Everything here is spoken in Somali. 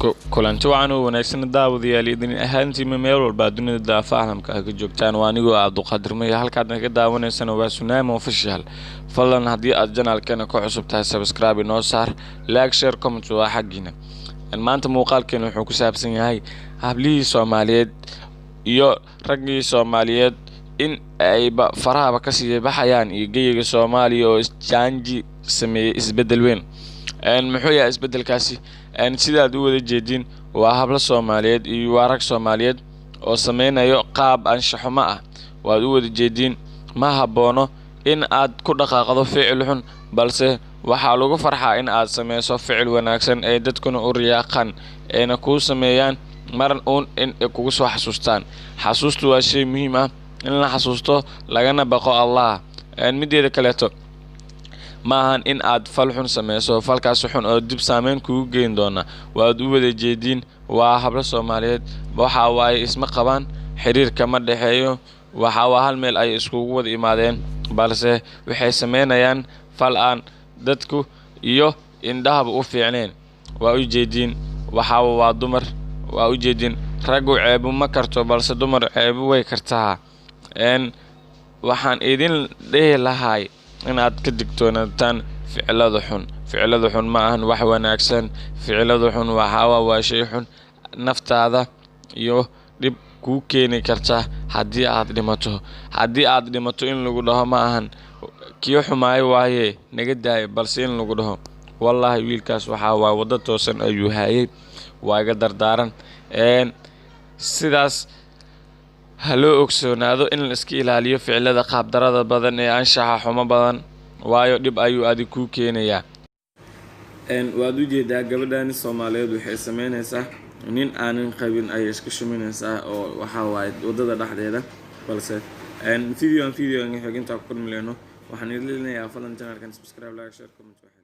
kulanti wacan oo wanaagsan daawadayaal idin ahaantii meel walba dunida fahamka ka joogtaan waa anigoo Cabduqaadir Maya halkaad ka daawanaysana waa Sunaamo Official fadlan haddii aad channelkeena ku cusub tahay subscribe inoo saar like share comment waa xaqiina maanta muuqaalkeena wuxuu ku saabsan yahay hablihii Soomaaliyeed iyo raggii Soomaaliyeed in ay faraha ka sii baxayaan iyo geeyiga Soomaaliya oo isjaanji sameeyay isbedel weyn muxuu yahay isbedelkaasi sidaad u wada jeedin waa habla Soomaaliyeed iyo warag Soomaaliyeed oo sameynayo qaab anshaxumo ah waad u wada jeedin ma haboono in aad ku dhaqaaqdo ficil xun balse waxa lagu farxaa in aad sameyso ficil wanaagsan ee dadkuna u riyaaqan eena ku sameeyaan maran in kugu soo xasuustaan xasuustu waa shay muhiim ah in la xasuusto lagana baqo Allah mideeda kaleeto maahan in aad fal xun sameyso falkaas xun oo dib saameyn kugu geyn doona waad u wada jeedin waa habla Soomaaliyeed waxa waay isma qabaan xiriirka ma dhaxeeyo waxa waa hal meel ay iskugu wada imaadeen balse waxay sameynayaan fal aan dadku iyo indhaha u fiicneen waa u jeedin waxa waa dumar waa u jeedin raggu ceeb ma karto balse dumar ceeb way kartaa waxaan idin dhehe lahay in aad ka digtoonataan ficilada xun ma ahan wax wanaagsan ficilada xun waxa waa shay xun naftaada iyo dib ku keeni karta haddii aad dhimato in lagu dhaho ma ahan kiyo xumaay waaye naga daay balse in lagu dhaho wallahi wiilkaas waxa waa wada toosan ayuu hayay waaga dardaaran sidaas halo ogsoonaado in la iska ilaaliyo ficilada qaab darada badan ee anshaxa xumo badan waayo dib ayuu aad ku keenayaa waad u jeedaa gabadhan Soomaaliyeed waxay sameynaysaa nin aanan qabin ay iska shuminaysaa oo waxa waay wadada dhaxdeeda balse video xigta ku kulmeyno waxaan idin leeyahay fadlan channelkan subscribe like share comment